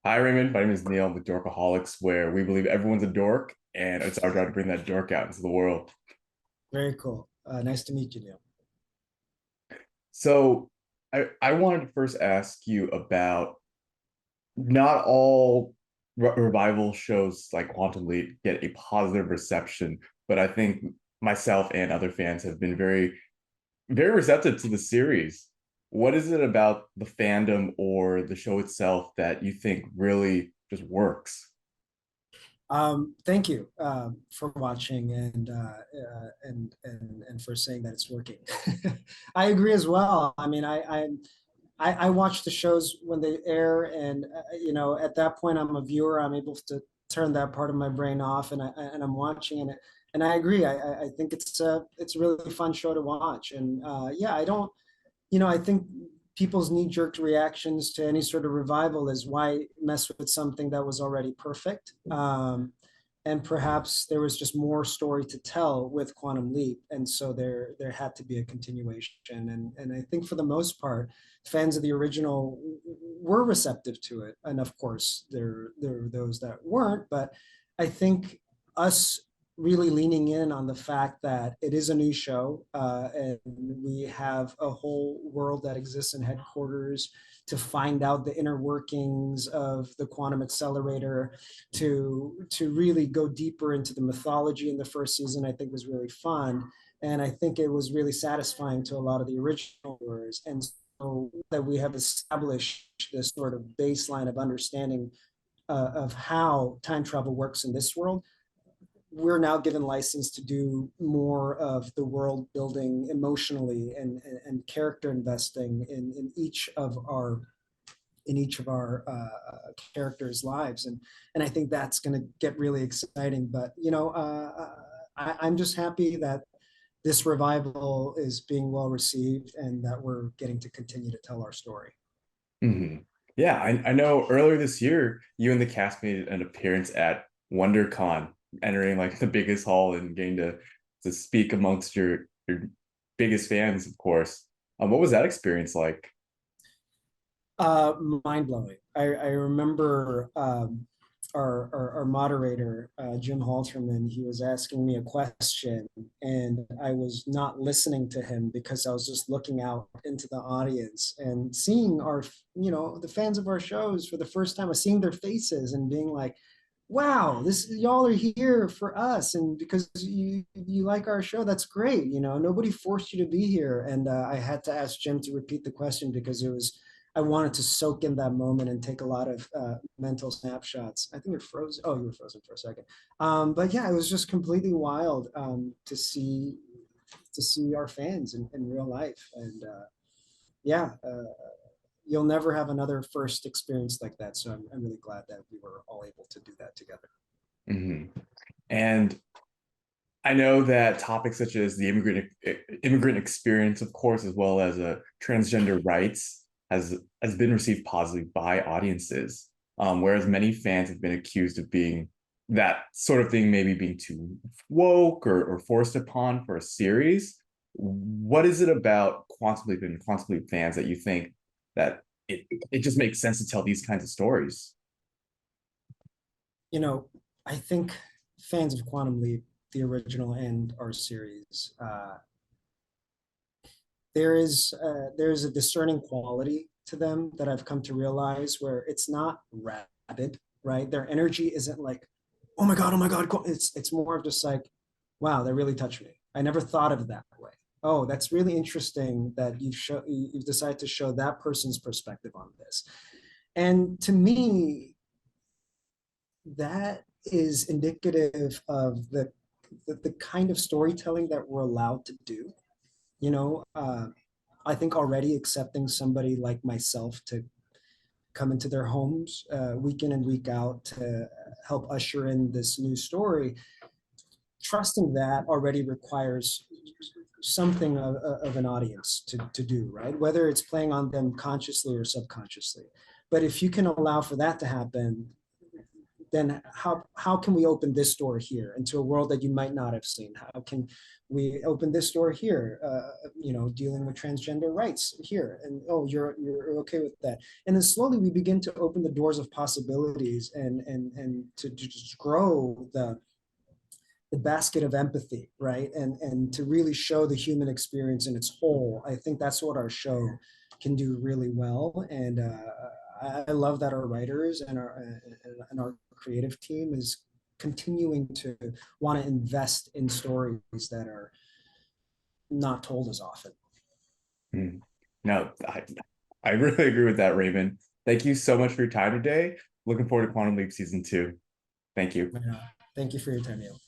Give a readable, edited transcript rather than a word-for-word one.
Hi, Raymond. My name is Neil. I'm with Dorkaholics, where we believe everyone's a dork, and it's our job to bring that dork out into the world. Very cool. Nice to meet you, Neil. So, I wanted to first ask you about not all revival shows like Quantum Leap get a positive reception, but I think myself and other fans have been very receptive to the series. What is it about the fandom or the show itself that you think really just works? Thank you for watching and for saying that it's working. I agree as well. I mean, I watch the shows when they air, and at that point, I'm a viewer. I'm able to turn that part of my brain off, and I'm watching, and I agree. I think it's a really fun show to watch, and yeah, I don't. I think people's knee-jerk reactions to any sort of revival is why mess with something that was already perfect. And perhaps there was just more story to tell with Quantum Leap, and so there had to be a continuation. And I think for the most part, fans of the original were receptive to it, and of course there are those that weren't. But I think us really leaning in on the fact that it is a new show, and we have a whole world that exists in headquarters to find out the inner workings of the quantum accelerator, to really go deeper into the mythology in the first season, I think was really fun. And I think it was really satisfying to a lot of the original viewers. And so that we have established this sort of baseline of understanding of how time travel works in this world, we're now given license to do more of the world building emotionally, and character investing in each of our characters' lives, and I think that's going to get really exciting. But I'm just happy that this revival is being well received and that we're getting to continue to tell our story. Hmm. Yeah, I know earlier this year, you and the cast made an appearance at WonderCon, entering like the biggest hall and getting to speak amongst your biggest fans, of course. What was that experience like? Mind blowing. I remember our moderator, Jim Halterman, he was asking me a question, and I was not listening to him because I was just looking out into the audience and seeing the fans of our shows for the first time, seeing their faces and being like, wow, this y'all are here for us, and because you like our show, that's great. Nobody forced you to be here. And I had to ask Jim to repeat the question because it was I wanted to soak in that moment and take a lot of mental snapshots. I think you're frozen. Oh, you were frozen for a second. But yeah, it was just completely wild to see our fans in real life. And yeah, you'll never have another first experience like that. So I'm really glad that we were all able to do that together. Hmm. And I know that topics such as the immigrant experience, of course, as well as transgender rights, has been received positively by audiences. Whereas many fans have been accused of being that sort of thing, maybe being too woke or forced upon for a series. What is it about Quantum Leap and Quantum Leap fans that you think that it just makes sense to tell these kinds of stories? you know, I think fans of Quantum Leap, the original and our series, there's a discerning quality to them that I've come to realize, where it's not rabid, right? Their energy isn't like, oh my god. It's more of just like, wow, that really touched me. I never thought of it that way. Oh, that's really interesting that you've decided to show that person's perspective on this. And to me, that is indicative of the kind of storytelling that we're allowed to do. You know, I think already accepting somebody like myself to come into their homes week in and week out to help usher in this new story, trusting that already requires something of an audience to do, right? Whether it's playing on them consciously or subconsciously. But if you can allow for that to happen, then how can we open this door here into a world that you might not have seen? How can we open this door here? Dealing with transgender rights here, and oh, you're okay with that. And then slowly we begin to open the doors of possibilities and to just grow the basket of empathy, right? And to really show the human experience in its whole. I think that's what our show can do really well. And I love that our writers and our creative team is continuing to want to invest in stories that are not told as often. No, I really agree with that, Raymond. Thank you so much for your time today. Looking forward to Quantum Leap Season 2. Thank you. Thank you for your time, Neil.